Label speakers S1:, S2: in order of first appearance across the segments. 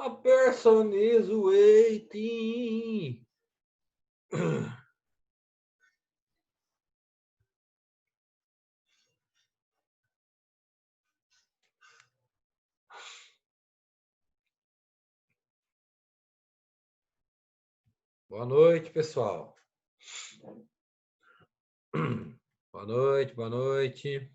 S1: A person is waiting. Boa noite, pessoal. Boa noite, boa noite.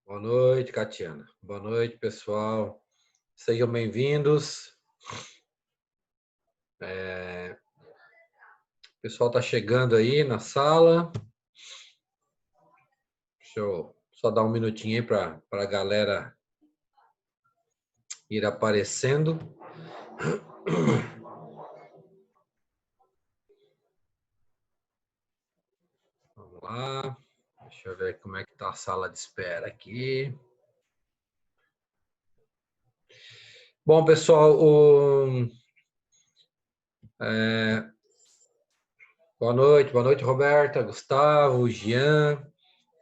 S1: Boa noite, Catiana. Boa noite, pessoal. Sejam bem-vindos. O pessoal está chegando aí na sala. Deixa eu só dar um minutinho aí para a galera ir aparecendo. Vamos lá. Deixa eu ver como é que está a sala de espera aqui. Bom, pessoal, boa noite, Roberta, Gustavo, Jean,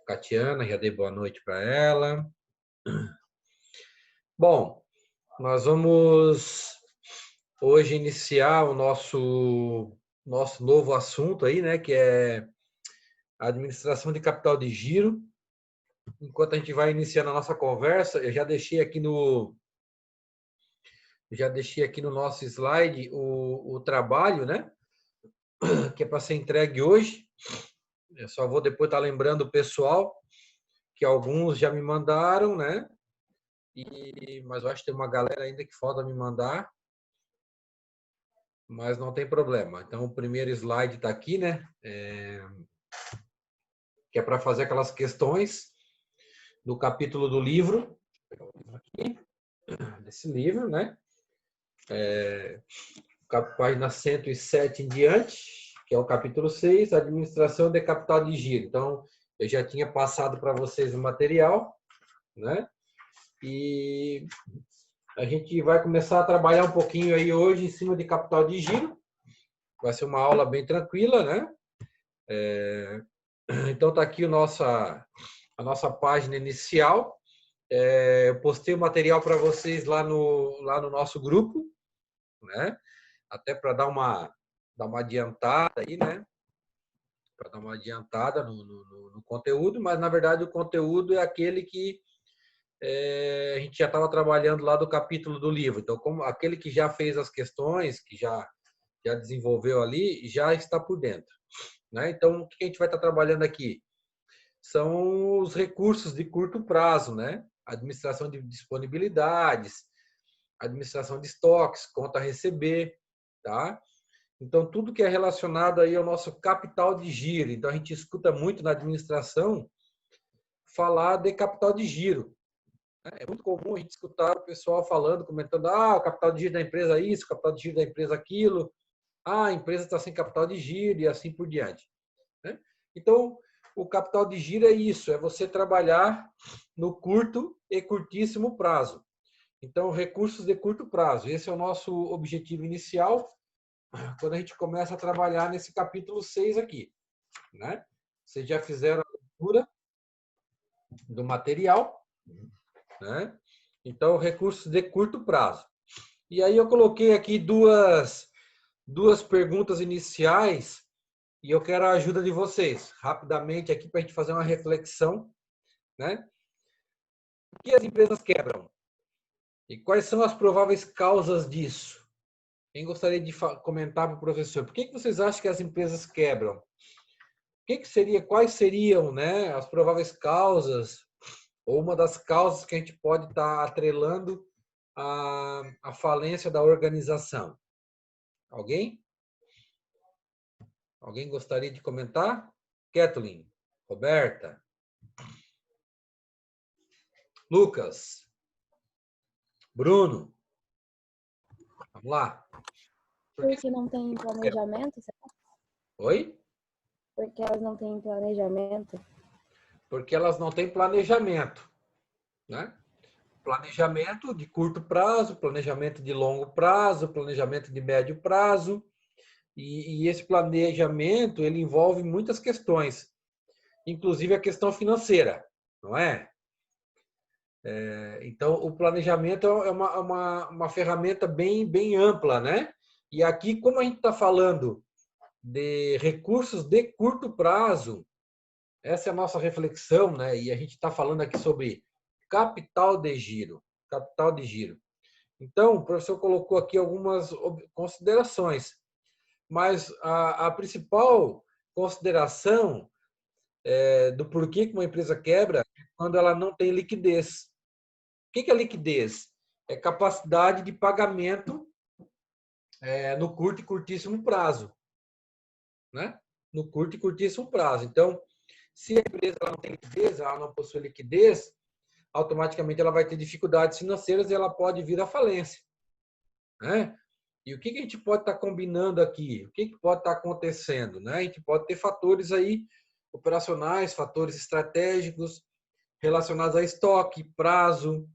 S1: Catiana, já dei boa noite para ela. Bom, nós vamos hoje iniciar o nosso novo assunto aí, né, que é a administração de capital de giro. Enquanto a gente vai iniciando a nossa conversa, eu já deixei aqui no nosso slide o trabalho, né, que é para ser entregue hoje. Eu só vou depois estar lembrando o pessoal que alguns já me mandaram, né? Mas eu acho que tem uma galera ainda que falta me mandar. Mas não tem problema. Então, o primeiro slide está aqui, né? Que é para fazer aquelas questões do capítulo do livro. Vou pegar o livro aqui, desse livro, né? Página 107 em diante, que é o capítulo 6, Administração de Capital de Giro. Então, eu já tinha passado para vocês o material, né? E a gente vai começar a trabalhar um pouquinho aí hoje em cima de capital de giro. Vai ser uma aula bem tranquila, né? Então, está aqui a nossa página inicial. Eu postei o material para vocês lá no nosso grupo, né? Até para dar uma adiantada aí, né? Para dar uma adiantada no conteúdo, mas na verdade o conteúdo é aquele que a gente já estava trabalhando lá do capítulo do livro. Então, como aquele que já fez as questões, que já desenvolveu ali, já está por dentro, né? Então, o que a gente vai estar trabalhando aqui? São os recursos de curto prazo, né? Administração de disponibilidades, administração de estoques, conta a receber, tá? Então, tudo que é relacionado aí ao nosso capital de giro. Então, a gente escuta muito na administração falar de capital de giro. É muito comum a gente escutar o pessoal falando, comentando, o capital de giro da empresa é isso, o capital de giro da empresa é aquilo, a empresa está sem capital de giro e assim por diante, né? Então, o capital de giro é isso, é você trabalhar no curto e curtíssimo prazo. Então, recursos de curto prazo. Esse é o nosso objetivo inicial quando a gente começa a trabalhar nesse capítulo 6 aqui, né? Vocês já fizeram a leitura do material, né? Então, recursos de curto prazo. E aí eu coloquei aqui duas perguntas iniciais e eu quero a ajuda de vocês, rapidamente aqui, para a gente fazer uma reflexão, né? Por que as empresas quebram? E quais são as prováveis causas disso? Quem gostaria de comentar para o professor? Por que vocês acham que as empresas quebram? Quais seriam, né, as prováveis causas, ou uma das causas que a gente pode estar atrelando à falência da organização? Alguém? Alguém gostaria de comentar? Kathleen, Roberta, Lucas, Bruno, vamos lá.
S2: Porque não tem planejamento, será?
S1: Oi?
S2: Porque elas não têm planejamento.
S1: Porque elas não têm planejamento, né? planejamento de curto prazo, planejamento de longo prazo, planejamento de médio prazo. E esse planejamento, ele envolve muitas questões, inclusive a questão financeira, não é? Então, o planejamento é uma ferramenta bem ampla, né? E aqui, como a gente está falando de recursos de curto prazo, essa é a nossa reflexão, né? E a gente está falando aqui sobre capital de giro. Capital de giro. Então, o professor colocou aqui algumas considerações, mas a principal consideração do porquê que uma empresa quebra é quando ela não tem liquidez. O que é liquidez? É capacidade de pagamento no curto e curtíssimo prazo, né? No curto e curtíssimo prazo. Então, se a empresa ela não tem liquidez, ela não possui liquidez, automaticamente ela vai ter dificuldades financeiras e ela pode vir à falência, né? E o que a gente pode estar combinando aqui? O que pode estar acontecendo, né? A gente pode ter fatores aí operacionais, fatores estratégicos relacionados a estoque, prazo,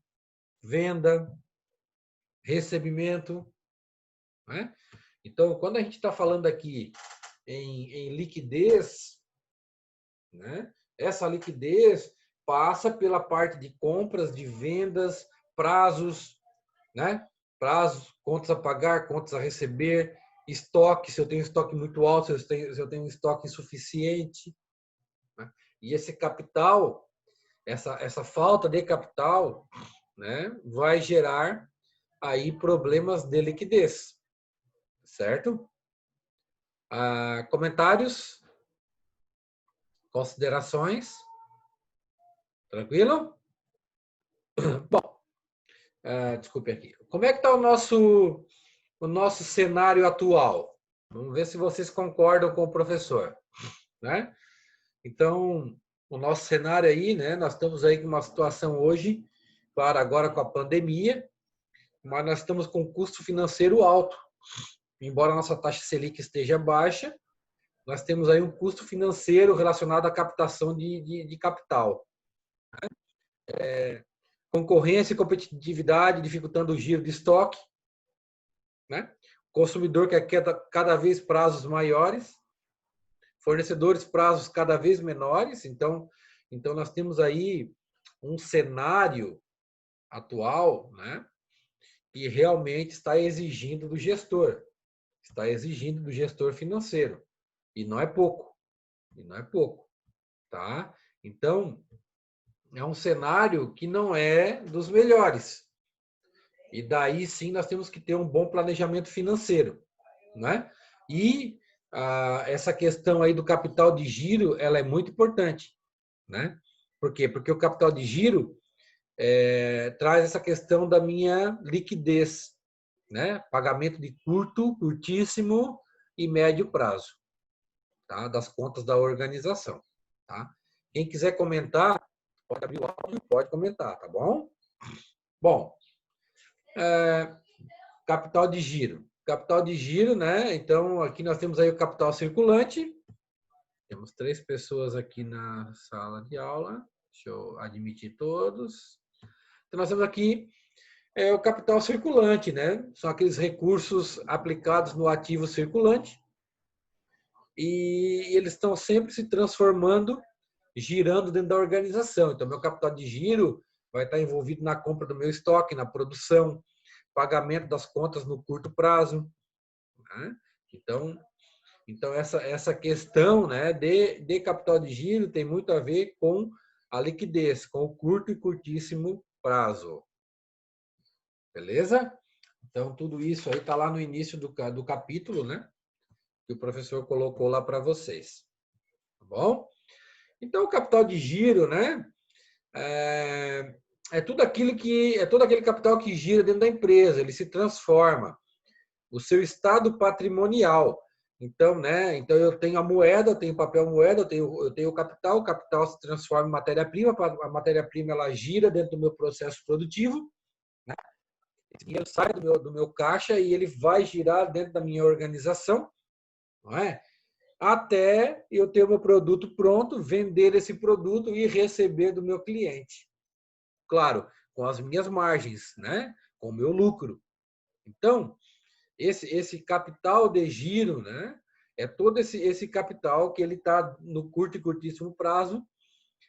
S1: venda, recebimento, né? Então, quando a gente está falando aqui em liquidez, né? Essa liquidez passa pela parte de compras, de vendas, prazos, né? Prazos, contas a pagar, contas a receber, estoque, se eu tenho estoque muito alto, se eu tenho um estoque insuficiente, né? E esse capital, essa falta de capital, né, vai gerar aí problemas de liquidez, certo? Comentários, considerações, tranquilo? Bom, desculpe aqui. Como é que está o nosso cenário atual? Vamos ver se vocês concordam com o professor, né? Então, o nosso cenário aí, né? Nós estamos aí com uma situação hoje, claro, agora com a pandemia, mas nós estamos com um custo financeiro alto. Embora a nossa taxa Selic esteja baixa, nós temos aí um custo financeiro relacionado à captação de capital. Concorrência e competitividade dificultando o giro de estoque, né? Consumidor que quer cada vez prazos maiores, fornecedores prazos cada vez menores. Então nós temos aí um cenário atual, né, que realmente está exigindo do gestor financeiro. E não é pouco. Tá? Então, é um cenário que não é dos melhores. E daí sim nós temos que ter um bom planejamento financeiro, né? E essa questão aí do capital de giro, ela é muito importante, né? Por quê? Porque o capital de giro traz essa questão da minha liquidez, né? Pagamento de curto, curtíssimo e médio prazo, tá? Das contas da organização, tá? Quem quiser comentar, pode abrir o áudio, pode comentar, tá bom? Bom, capital de giro. Capital de giro, né? Então, aqui nós temos aí o capital circulante. Temos 3 pessoas aqui na sala de aula. Deixa eu admitir todos. Então, nós temos aqui o capital circulante, né? São aqueles recursos aplicados no ativo circulante e eles estão sempre se transformando, girando dentro da organização. Então, meu capital de giro vai estar envolvido na compra do meu estoque, na produção, pagamento das contas no curto prazo, né? Então essa questão, né, de capital de giro tem muito a ver com a liquidez, com o curto e curtíssimo prazo. Beleza? Então, tudo isso aí está lá no início do capítulo, né? Que o professor colocou lá para vocês. Tá bom? Então, o capital de giro, né? É todo aquele capital que gira dentro da empresa, ele se transforma. O seu estado patrimonial. Então, né? Então eu tenho a moeda, eu tenho papel moeda, eu tenho o capital se transforma em matéria-prima, a matéria-prima ela gira dentro do meu processo produtivo, né? Esse dinheiro sai do meu caixa e ele vai girar dentro da minha organização, não é? Até eu ter o meu produto pronto, vender esse produto e receber do meu cliente. Claro, com as minhas margens, né? Com o meu lucro. Então, esse capital de giro, né? É todo esse capital que ele está no curto e curtíssimo prazo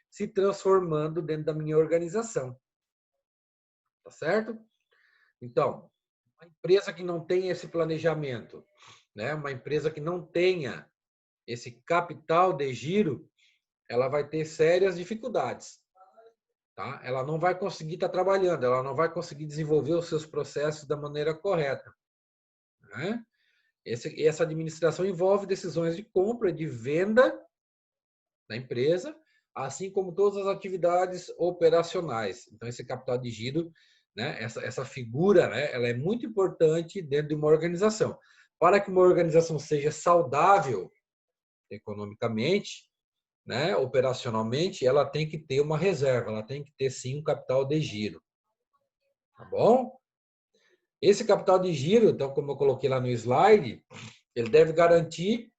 S1: se transformando dentro da minha organização. Tá certo? Então, uma empresa que não tem esse planejamento, né? Uma empresa que não tenha esse capital de giro, ela vai ter sérias dificuldades. Tá? Ela não vai conseguir estar trabalhando, ela não vai conseguir desenvolver os seus processos da maneira correta. Né? Essa administração envolve decisões de compra, de venda da empresa, assim como todas as atividades operacionais. Então, esse capital de giro, né, essa figura, né, ela é muito importante dentro de uma organização. Para que uma organização seja saudável economicamente, né, operacionalmente, ela tem que ter uma reserva, ela tem que ter sim um capital de giro. Tá bom? Esse capital de giro, então, como eu coloquei lá no slide, ele deve garantir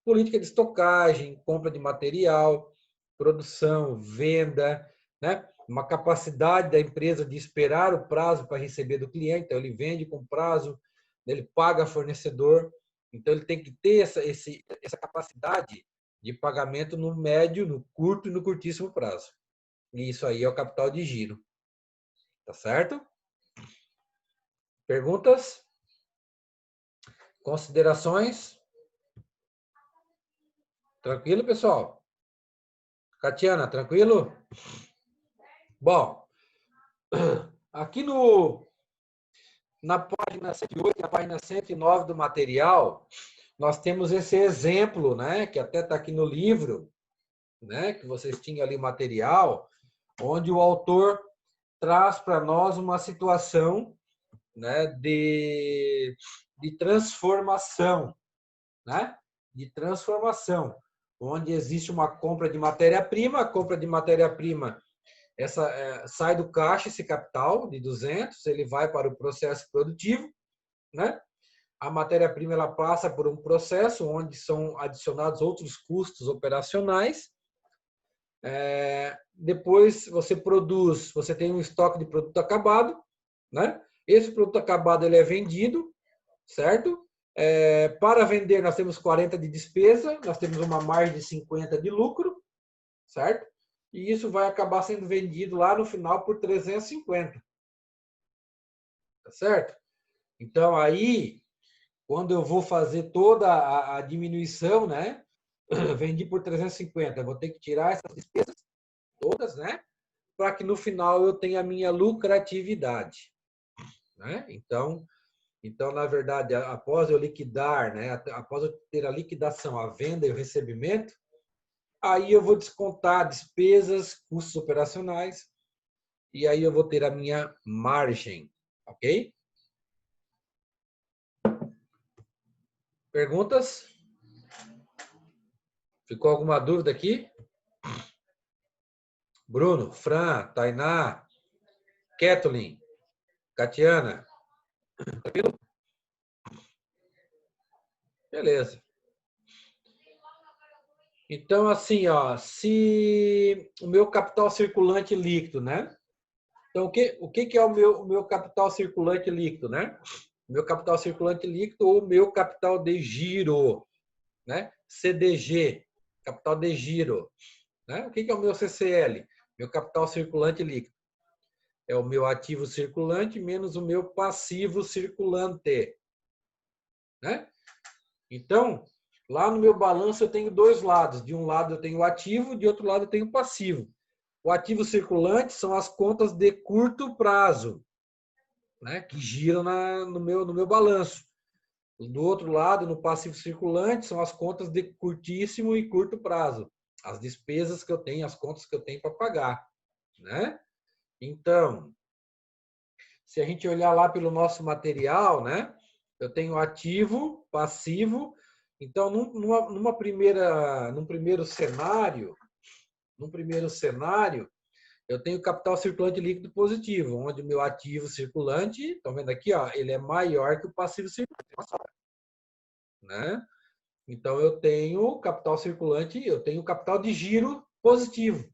S1: política de estocagem, compra de material, produção, venda, né? Uma capacidade da empresa de esperar o prazo para receber do cliente, então ele vende com prazo, ele paga fornecedor, então ele tem que ter essa capacidade de pagamento no médio, no curto e no curtíssimo prazo. E isso aí é o capital de giro. Tá certo? Perguntas? Considerações? Tranquilo, pessoal? Catiana, tranquilo? Bom, aqui na página 108, na página 109 do material, nós temos esse exemplo, né, que até está aqui no livro, né, que vocês tinham ali o material, onde o autor traz para nós uma situação, né, de transformação, né, de transformação, onde existe uma compra de matéria-prima, a compra de matéria-prima sai do caixa esse capital de 200, ele vai para o processo produtivo, né? A matéria-prima ela passa por um processo onde são adicionados outros custos operacionais. Depois você produz, você tem um estoque de produto acabado, né? Esse produto acabado ele é vendido, certo? Para vender nós temos 40 de despesa, nós temos uma margem de 50 de lucro, certo? E isso vai acabar sendo vendido lá no final por 350. Tá certo? Então, aí, quando eu vou fazer toda a diminuição, né? Vendi por 350, eu vou ter que tirar essas despesas todas, né? Para que no final eu tenha a minha lucratividade. Né? Então, na verdade, após eu liquidar, né? Após eu ter a liquidação, a venda e o recebimento, aí eu vou descontar despesas, custos operacionais, e aí eu vou ter a minha margem, ok? Perguntas? Ficou alguma dúvida aqui? Bruno, Fran, Tainá, Kathleen, Catiana. Tranquilo? Beleza. Então, assim, ó, se o meu capital circulante líquido, né? Então, o que é o meu capital circulante líquido, né? O meu capital circulante líquido ou o meu capital de giro, né? CDG, capital de giro. Né? O que é o meu CCL? Meu capital circulante líquido. É o meu ativo circulante menos o meu passivo circulante. Né? Então, lá no meu balanço eu tenho dois lados. De um lado eu tenho o ativo, de outro lado eu tenho o passivo. O ativo circulante são as contas de curto prazo, né, que giram no meu balanço. Do outro lado, no passivo circulante, são as contas de curtíssimo e curto prazo. As despesas que eu tenho, as contas que eu tenho para pagar. Né? Então, se a gente olhar lá pelo nosso material, né, eu tenho ativo, passivo. Então, num primeiro cenário, eu tenho capital circulante líquido positivo, onde o meu ativo circulante, estão vendo aqui, ó, ele é maior que o passivo circulante. Né? Então, eu tenho capital circulante, eu tenho capital de giro positivo.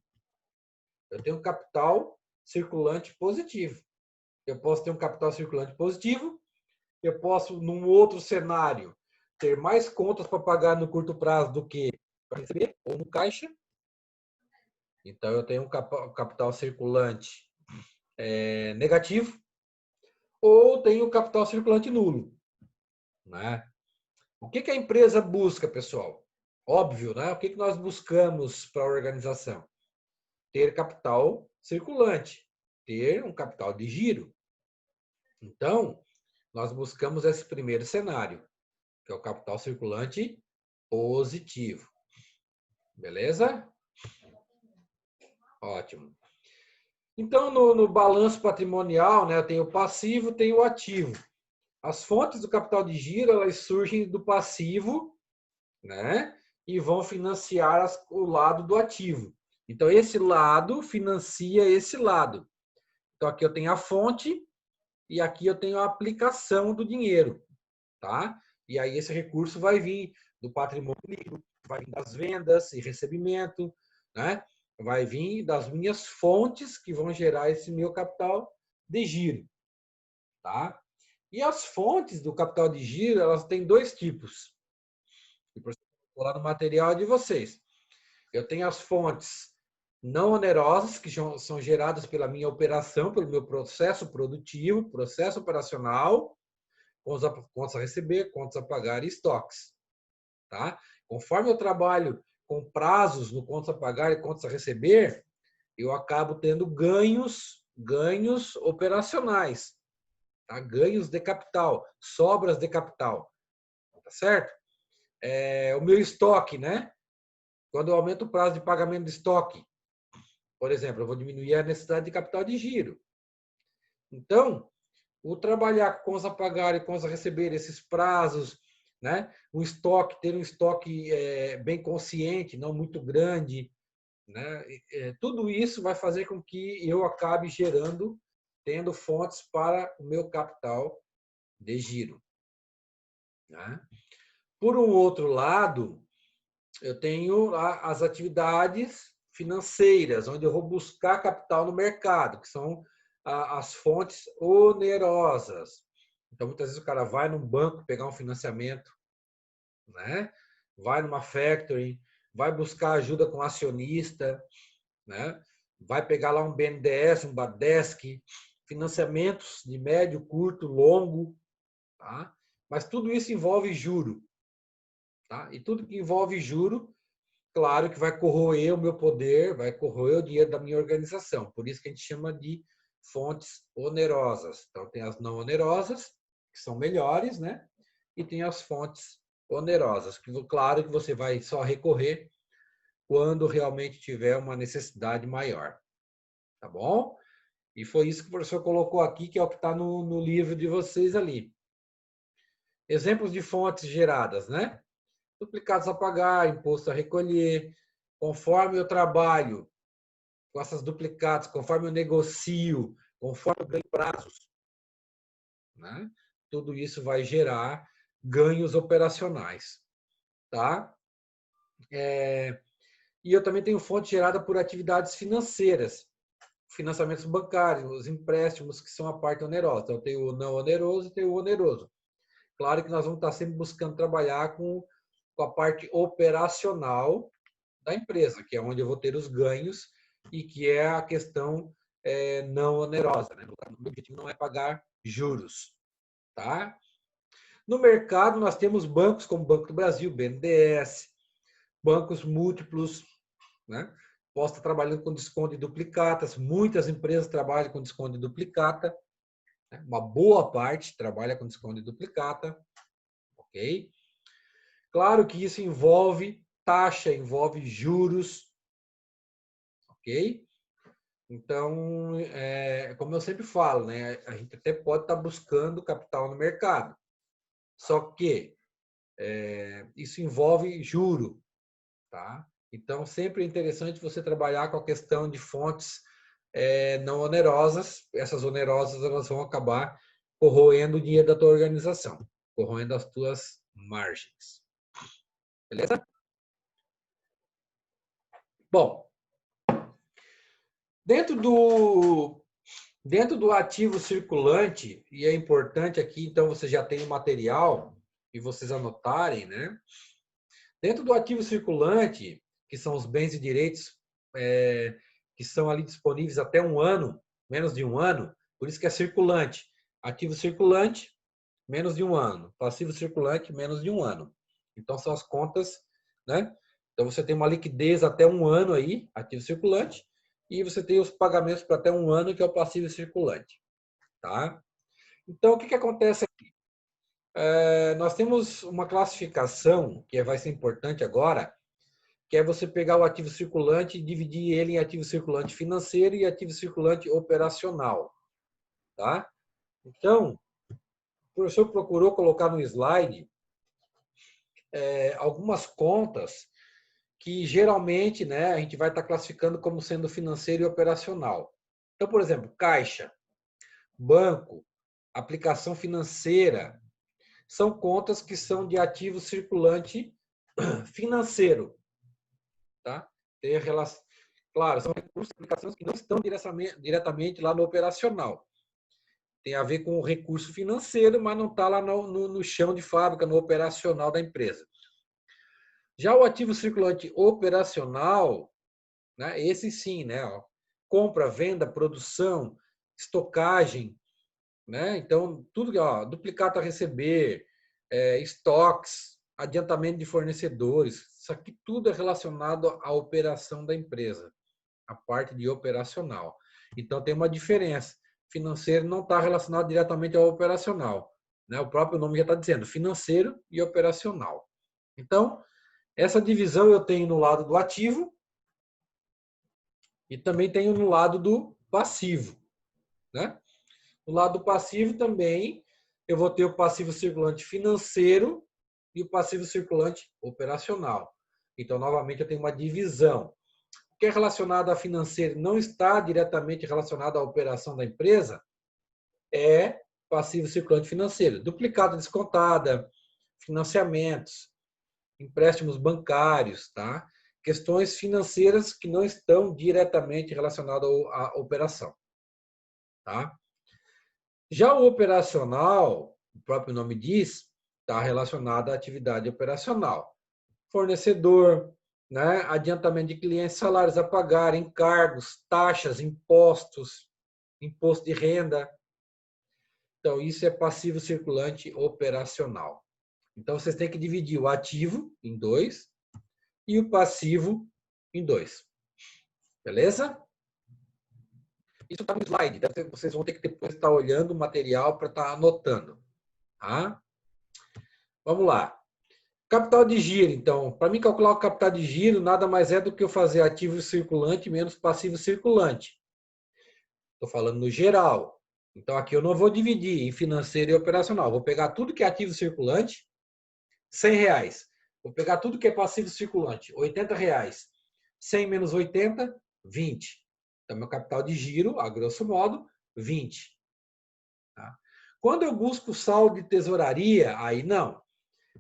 S1: Eu tenho capital circulante positivo. Eu posso ter um capital circulante positivo, eu posso, num outro cenário, ter mais contas para pagar no curto prazo do que para receber, ou no caixa. Então, eu tenho um capital circulante negativo, ou tenho um capital circulante nulo. Né? O que a empresa busca, pessoal? Óbvio, né? O que nós buscamos para a organização? Ter capital circulante, ter um capital de giro. Então, nós buscamos esse primeiro cenário, que é o capital circulante positivo. Beleza? Ótimo. Então, no balanço patrimonial, né, eu tenho o passivo, tenho o ativo. As fontes do capital de giro, elas surgem do passivo, né, e vão financiar o lado do ativo. Então, esse lado financia esse lado. Então, aqui eu tenho a fonte e aqui eu tenho a aplicação do dinheiro, tá? E aí esse recurso vai vir do patrimônio líquido, vai vir das vendas e recebimento, né? Vai vir das minhas fontes que vão gerar esse meu capital de giro, tá? E as fontes do capital de giro, elas têm dois tipos. Vou lá no material de vocês. Eu tenho as fontes não onerosas, que são geradas pela minha operação, pelo meu processo produtivo, processo operacional, contas a receber, contas a pagar e estoques. Tá? Conforme eu trabalho com prazos no contas a pagar e contas a receber, eu acabo tendo ganhos operacionais, tá? Ganhos de capital, sobras de capital, tá certo? O meu estoque, né? Quando eu aumento o prazo de pagamento de estoque, por exemplo, eu vou diminuir a necessidade de capital de giro. Então, o trabalhar com contas a pagar e contas a receber, esses prazos, né? Ter um estoque bem consciente, não muito grande, né? Tudo isso vai fazer com que eu acabe tendo fontes para o meu capital de giro. Né? Por um outro lado, eu tenho as atividades financeiras, onde eu vou buscar capital no mercado, que são as fontes onerosas. Então, muitas vezes o cara vai num banco pegar um financiamento, né? Vai numa factory, vai buscar ajuda com acionista, né? Vai pegar lá um BNDES, um Badesc, financiamentos de médio, curto, longo, tá? Mas tudo isso envolve juro, tá? E tudo que envolve juro, claro que vai corroer o meu poder, vai corroer o dinheiro da minha organização. Por isso que a gente chama de fontes onerosas. Então, tem as não onerosas, que são melhores, né? E tem as fontes onerosas, que claro que você vai só recorrer quando realmente tiver uma necessidade maior. Tá bom? E foi isso que o professor colocou aqui, que é o que está no livro de vocês ali. Exemplos de fontes geradas, né? Duplicados a pagar, imposto a recolher. Conforme eu trabalho com essas duplicadas, conforme eu negocio, conforme eu ganho prazos, né? Tudo isso vai gerar ganhos operacionais, tá? E eu também tenho fonte gerada por atividades financeiras, financiamentos bancários, os empréstimos, que são a parte onerosa. Então, eu tenho o não oneroso e tenho o oneroso. Claro que nós vamos estar sempre buscando trabalhar com a parte operacional da empresa, que é onde eu vou ter os ganhos e que é a questão não onerosa. Né? O objetivo não é pagar juros. Tá? No mercado, nós temos bancos como o Banco do Brasil, BNDES, bancos múltiplos, né? Posso estar trabalhando com desconto de duplicatas. Muitas empresas trabalham com desconto de duplicata. Né? Uma boa parte trabalha com desconto de duplicata. Ok? Claro que isso envolve taxa, envolve juros. Ok? Então, como eu sempre falo, né? A gente até pode estar buscando capital no mercado. Só que isso envolve juro. Tá? Então, sempre é interessante você trabalhar com a questão de fontes não onerosas. Essas onerosas elas vão acabar corroendo o dinheiro da tua organização, corroendo as tuas margens. Beleza? Bom, dentro Dentro do ativo circulante, e é importante aqui, então você já tem o material e vocês anotarem, né? Dentro do ativo circulante, que são os bens e direitos que são ali disponíveis até um ano, menos de um ano, por isso que é circulante. Ativo circulante, menos de um ano. Passivo circulante, menos de um ano. Então, são as contas, né? Então, você tem uma liquidez até um ano aí, ativo circulante, e você tem os pagamentos para até um ano, que é o passivo circulante. Tá? Então, o que acontece aqui? Nós temos uma classificação, que vai ser importante agora, que é você pegar o ativo circulante e dividir ele em ativo circulante financeiro e ativo circulante operacional. Tá? Então, o professor procurou colocar no slide algumas contas que geralmente, né, a gente vai estar classificando como sendo financeiro e operacional. Então, por exemplo, caixa, banco, aplicação financeira, são contas que são de ativo circulante financeiro. Tá? Tem relação, claro, são recursos e aplicações que não estão diretamente lá no operacional. Tem a ver com o recurso financeiro, mas não está lá no chão de fábrica, no operacional da empresa. Já o ativo circulante operacional, né, esse sim, né, ó, compra, venda, produção, estocagem, né? Então, tudo, ó, duplicata a receber, estoques, adiantamento de fornecedores, isso aqui tudo é relacionado à operação da empresa, a parte de operacional. Então, tem uma diferença. Financeiro não está relacionado diretamente ao operacional, né? O próprio nome já está dizendo, financeiro e operacional. Então, essa divisão eu tenho no lado do ativo e também tenho no lado do passivo, né? No lado passivo também, eu vou ter o passivo circulante financeiro e o passivo circulante operacional. Então, novamente, eu tenho uma divisão. O que é relacionado a financeiro não está diretamente relacionado à operação da empresa, é passivo circulante financeiro. Duplicata descontada, financiamentos, empréstimos bancários, tá? Questões financeiras que não estão diretamente relacionadas à operação, tá? Já o operacional, o próprio nome diz, está relacionado à atividade operacional. Fornecedor, né? Adiantamento de clientes, salários a pagar, encargos, taxas, impostos, imposto de renda. Então, isso é passivo circulante operacional. Então, vocês têm que dividir o ativo em dois e o passivo em dois. Beleza? Isso está no slide. Vocês vão ter que depois estar olhando o material para estar anotando. Tá? Vamos lá. Capital de giro, então. Para mim calcular o capital de giro, nada mais é do que eu fazer ativo circulante menos passivo circulante. Estou falando no geral. Então, aqui eu não vou dividir em financeiro e operacional. Vou pegar tudo que é ativo circulante, R$100. Vou pegar tudo que é passivo circulante, R$80. 100 menos 80, 20. Então, meu capital de giro, a grosso modo, 20. Tá? Quando eu busco saldo de tesouraria, aí não.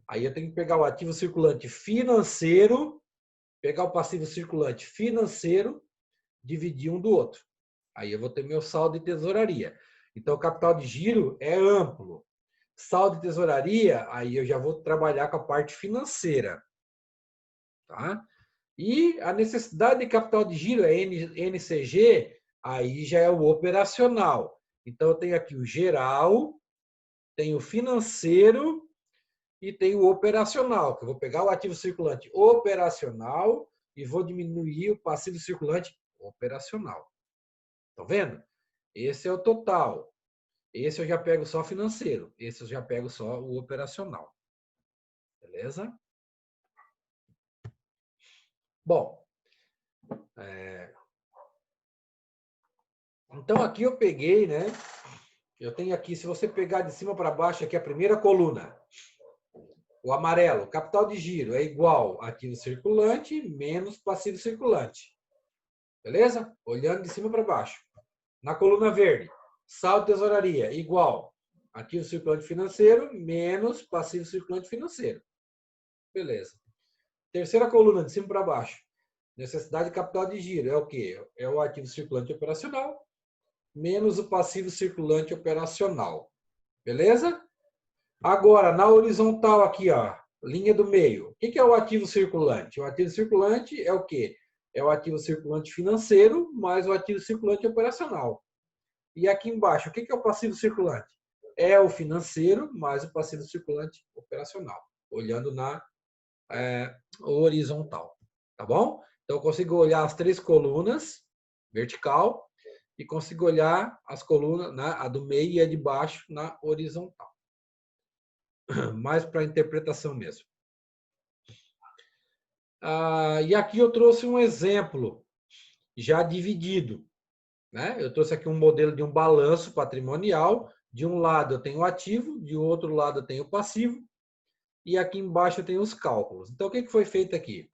S1: Aí eu tenho que pegar o ativo circulante financeiro, pegar o passivo circulante financeiro, dividir um do outro. Aí eu vou ter meu saldo de tesouraria. Então, o capital de giro é amplo. Saldo de tesouraria, aí eu já vou trabalhar com a parte financeira. Tá? E a necessidade de capital de giro, é NCG, aí já é o operacional. Então, eu tenho aqui o geral, tenho o financeiro e tenho o operacional, que eu vou pegar o ativo circulante operacional e vou diminuir o passivo circulante operacional. Estão vendo? Esse é o total. Esse eu já pego só financeiro. Esse eu já pego só o operacional. Beleza? Bom, então aqui eu peguei, né? Eu tenho aqui, se você pegar de cima para baixo, aqui a primeira coluna. O amarelo, capital de giro, é igual ativo circulante menos passivo circulante. Beleza? Olhando de cima para baixo. Na coluna verde, saldo de tesouraria, igual ativo circulante financeiro menos passivo circulante financeiro. Beleza. Terceira coluna, de cima para baixo. Necessidade de capital de giro é o quê? É o ativo circulante operacional menos o passivo circulante operacional. Beleza? Agora, na horizontal aqui, ó, linha do meio. O que é o ativo circulante? O ativo circulante é o quê? É o ativo circulante financeiro mais o ativo circulante operacional. E aqui embaixo, o que é o passivo circulante? É o financeiro mais o passivo circulante operacional, olhando na horizontal. Tá bom? Então, eu consigo olhar as três colunas, vertical, e consigo olhar as colunas, né, a do meio e a de baixo, na horizontal. Mais para interpretação mesmo. E aqui eu trouxe um exemplo já dividido. Né? Eu trouxe aqui um modelo de um balanço patrimonial. De um lado eu tenho o ativo, de outro lado eu tenho o passivo. E aqui embaixo eu tenho os cálculos. Então, o que foi feito aqui?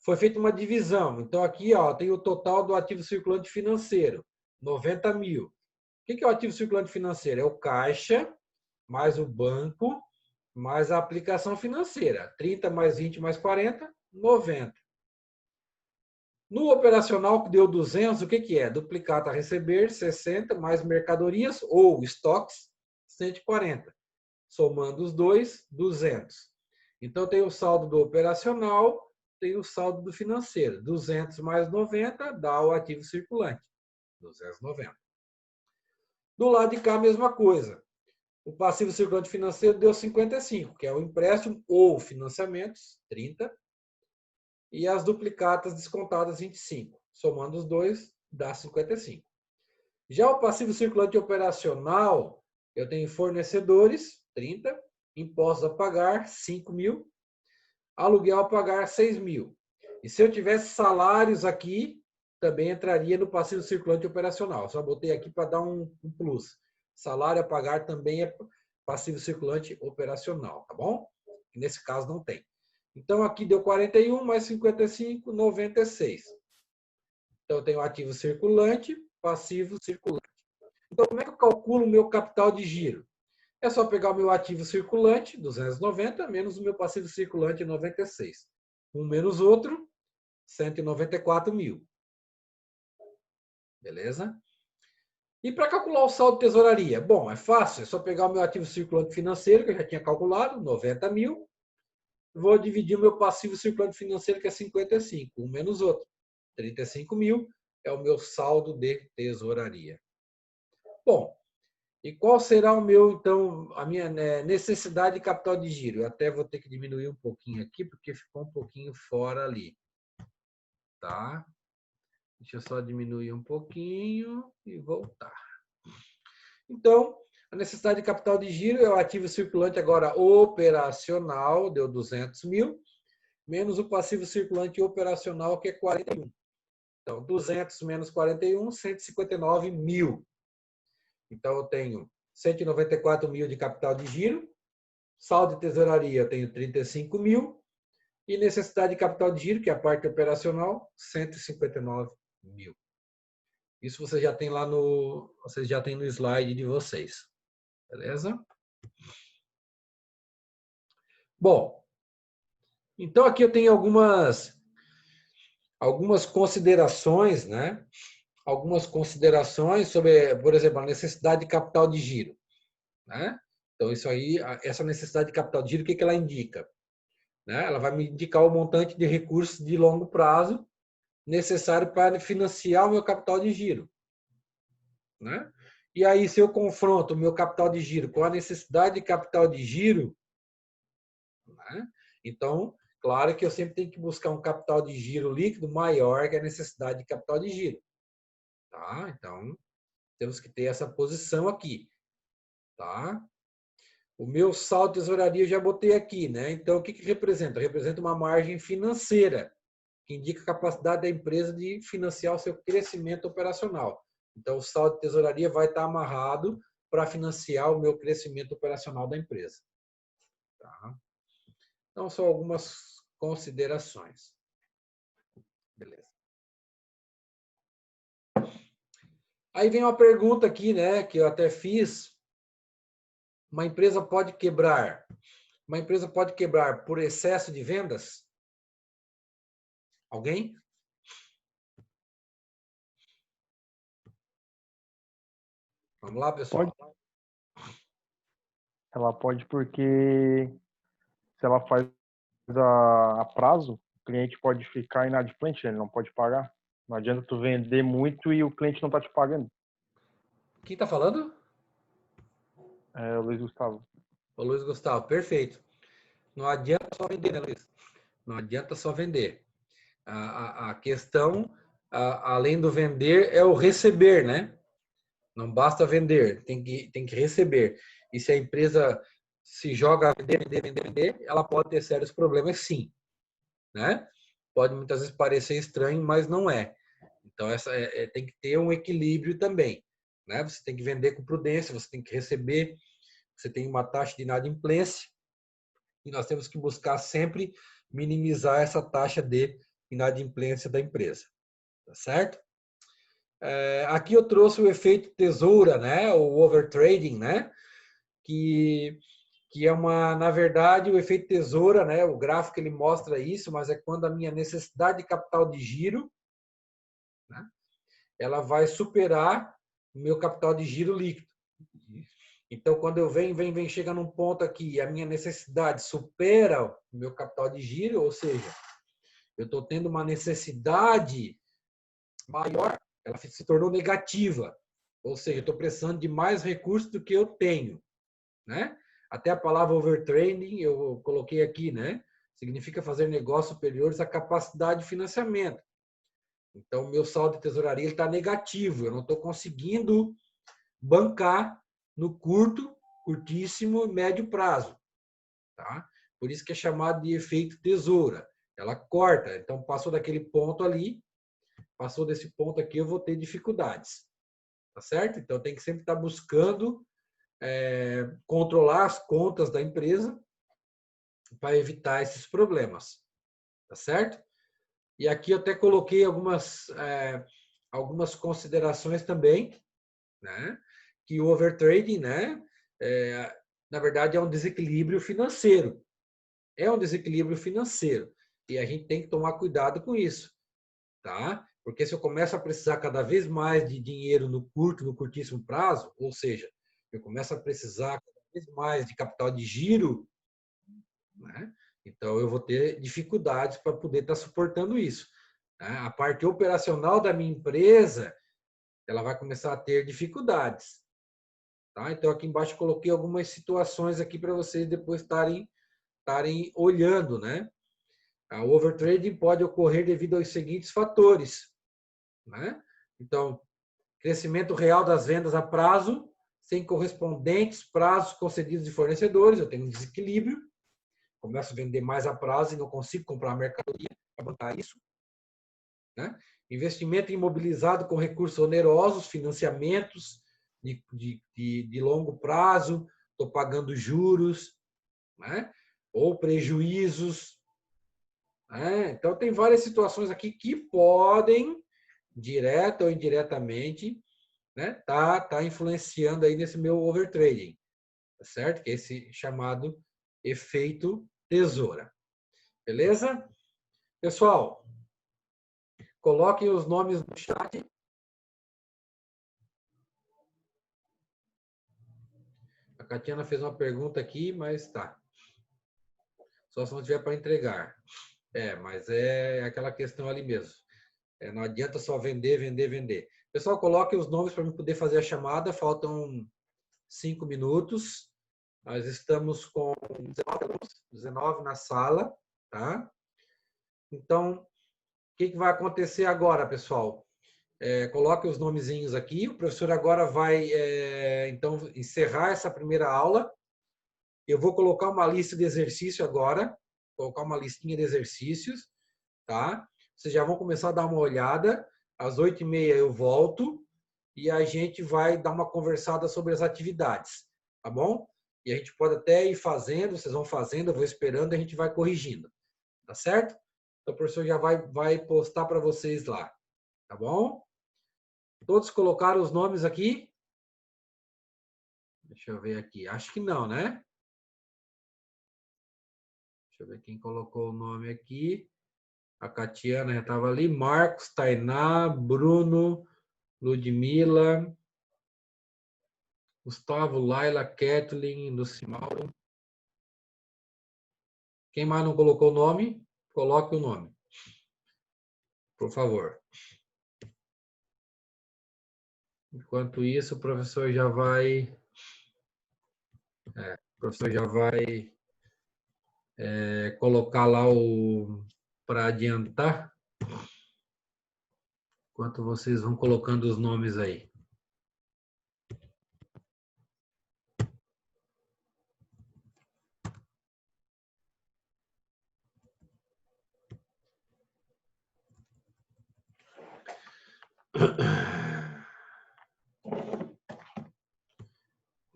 S1: Foi feita uma divisão. Então, aqui ó, tem o total do ativo circulante financeiro, 90 mil. O que é o ativo circulante financeiro? É o caixa, mais o banco, mais a aplicação financeira. 30 mais 20 mais 40, 90. No operacional, que deu 200, o que é? Duplicata a receber, 60, mais mercadorias ou estoques, 140. Somando os dois, 200. Então, tem o saldo do operacional, tem o saldo do financeiro. 200 mais 90 dá o ativo circulante, 290. Do lado de cá, a mesma coisa. O passivo circulante financeiro deu 55, que é o empréstimo ou financiamentos, 30. E as duplicatas descontadas, 25. Somando os dois, dá 55. Já o passivo circulante operacional, eu tenho fornecedores, 30. Impostos a pagar, 5 mil. Aluguel a pagar, 6 mil. E se eu tivesse salários aqui, também entraria no passivo circulante operacional. Só botei aqui para dar um plus. Salário a pagar também é passivo circulante operacional, tá bom? Nesse caso não tem. Então, aqui deu 41 mais 55, 96. Então, eu tenho ativo circulante, passivo circulante. Então, como é que eu calculo o meu capital de giro? É só pegar o meu ativo circulante, 290, menos o meu passivo circulante, 96. Um menos outro, 194 mil. Beleza? E para calcular o saldo de tesouraria? Bom, é fácil, é só pegar o meu ativo circulante financeiro, que eu já tinha calculado, 90 mil. Vou dividir o meu passivo circulante financeiro, que é 55, um menos outro. 35 mil é o meu saldo de tesouraria. Bom, e qual será o meu, então, a minha necessidade de capital de giro? Eu até vou ter que diminuir um pouquinho aqui, porque ficou um pouquinho fora ali. Tá? Deixa eu só diminuir um pouquinho e voltar. Então, a necessidade de capital de giro é o ativo circulante agora operacional, deu 200 mil, menos o passivo circulante operacional, que é 41. Então, 200 menos 41, 159 mil. Então, eu tenho 194 mil de capital de giro, saldo de tesouraria eu tenho 35 mil, e necessidade de capital de giro, que é a parte operacional, 159 mil. Isso você já tem lá no, vocês já tem no slide de vocês. Beleza? Bom, então aqui eu tenho algumas considerações, né? Algumas considerações sobre, por exemplo, a necessidade de capital de giro, né? Então isso aí, essa necessidade de capital de giro, o que ela indica? Né? Ela vai me indicar o montante de recursos de longo prazo necessário para financiar o meu capital de giro, né? E aí, se eu confronto o meu capital de giro com a necessidade de capital de giro, né? Então, claro que eu sempre tenho que buscar um capital de giro líquido maior que a necessidade de capital de giro. Tá? Então, temos que ter essa posição aqui. Tá? O meu saldo de tesouraria eu já botei aqui. Né? Então, o que representa? Representa uma margem financeira, que indica a capacidade da empresa de financiar o seu crescimento operacional. Então, o saldo de tesouraria vai estar amarrado para financiar o meu crescimento operacional da empresa. Tá? Então, são algumas considerações. Beleza. Aí vem uma pergunta aqui, né, que eu até fiz. Uma empresa pode quebrar? Uma empresa pode quebrar por excesso de vendas? Alguém? Vamos lá, pessoal?
S3: Pode. Ela pode porque se ela faz a prazo, o cliente pode ficar inadimplente, ele não pode pagar. Não adianta tu vender muito e o cliente não tá te pagando.
S1: Quem está falando?
S3: É o Luiz Gustavo.
S1: O Luiz Gustavo, perfeito. Não adianta só vender, né, Luiz? Não adianta só vender. A questão, além do vender, é o receber, né? Não basta vender, tem que receber. E se a empresa se joga a vender, ela pode ter sérios problemas, sim, né? Pode muitas vezes parecer estranho, mas não é. Então, tem que ter um equilíbrio também, né? Você tem que vender com prudência, você tem que receber, você tem uma taxa de inadimplência, e nós temos que buscar sempre minimizar essa taxa de inadimplência da empresa, tá certo? Aqui eu trouxe o efeito tesoura, né? O overtrading, né? Que é na verdade, o efeito tesoura, né? O gráfico ele mostra isso, mas é quando a minha necessidade de capital de giro, né? Ela vai superar o meu capital de giro líquido. Então, quando eu chega num ponto aqui, a minha necessidade supera o meu capital de giro, ou seja, eu estou tendo uma necessidade maior, ela se tornou negativa. Ou seja, eu estou precisando de mais recursos do que eu tenho, né? Até a palavra overtraining eu coloquei aqui, né? Significa fazer negócios superiores à capacidade de financiamento. Então, meu saldo de tesouraria está negativo. Eu não estou conseguindo bancar no curtíssimo e médio prazo, tá? Por isso que é chamado de efeito tesoura. Ela corta. Então, passou daquele ponto ali, passou desse ponto aqui, eu vou ter dificuldades. Tá certo? Então, tem que sempre estar buscando controlar as contas da empresa para evitar esses problemas. Tá certo? E aqui eu até coloquei algumas considerações também, né? Que o overtrading, né? Na verdade, é um desequilíbrio financeiro. É um desequilíbrio financeiro. E a gente tem que tomar cuidado com isso, tá? Porque se eu começo a precisar cada vez mais de dinheiro no curtíssimo prazo, ou seja, eu começo a precisar cada vez mais de capital de giro, né? Então eu vou ter dificuldades para poder estar suportando isso, né? A parte operacional da minha empresa, ela vai começar a ter dificuldades, tá? Então aqui embaixo eu coloquei algumas situações aqui para vocês depois estarem olhando, né? O overtrading pode ocorrer devido aos seguintes fatores, né? Então, crescimento real das vendas a prazo, sem correspondentes prazos concedidos de fornecedores, eu tenho um desequilíbrio, começo a vender mais a prazo e não consigo comprar mercadoria para bancar isso, né? Investimento imobilizado com recursos onerosos, financiamentos de longo prazo, estou pagando juros, né? Ou prejuízos, então, tem várias situações aqui que podem, direta ou indiretamente, né, tá influenciando aí nesse meu overtrading, tá certo? Que é esse chamado efeito tesoura. Beleza? Pessoal, coloquem os nomes no chat. A Catiana fez uma pergunta aqui, mas tá. Só se não tiver para entregar. Mas é aquela questão ali mesmo. Não adianta só vender, vender, vender. Pessoal, coloque os nomes para eu poder fazer a chamada. Faltam 5 minutos. Nós estamos com 19 na sala, tá? Então, o que vai acontecer agora, pessoal? Coloque os nomezinhos aqui. O professor agora vai, então, encerrar essa primeira aula. Eu vou colocar uma lista de exercício agora. Colocar uma listinha de exercícios, tá? Vocês já vão começar a dar uma olhada. Às 8h30 eu volto e a gente vai dar uma conversada sobre as atividades, tá bom? E a gente pode até ir fazendo, vocês vão fazendo, eu vou esperando e a gente vai corrigindo, tá certo? Então o professor já vai postar para vocês lá, tá bom? Todos colocaram os nomes aqui? Deixa eu ver aqui. Acho que não, né? Deixa eu ver quem colocou o nome aqui. A Catiana já estava ali. Marcos, Tainá, Bruno, Ludmila. Gustavo, Laila, Kathleen, Lucimauro. Quem mais não colocou o nome, coloque o nome. Por favor. Enquanto isso, o professor já vai... colocar lá para adiantar. Enquanto vocês vão colocando os nomes aí.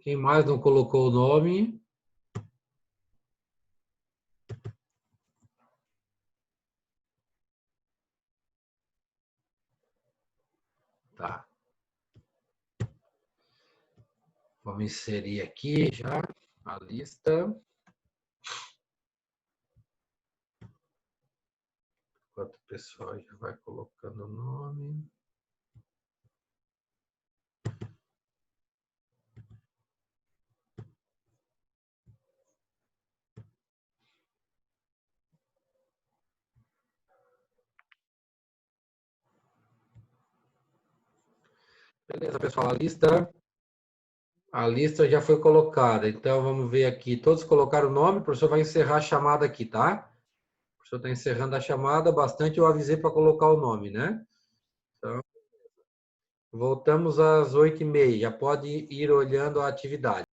S1: Quem mais não colocou o nome? Tá. Vamos inserir aqui já a lista. Enquanto o pessoal já vai colocando o nome. Beleza, pessoal, a lista já foi colocada. Então, vamos ver aqui. Todos colocaram o nome, o professor vai encerrar a chamada aqui, tá? O professor está encerrando a chamada, bastante eu avisei para colocar o nome, né? Então, voltamos às 8h30. Já pode ir olhando a atividade.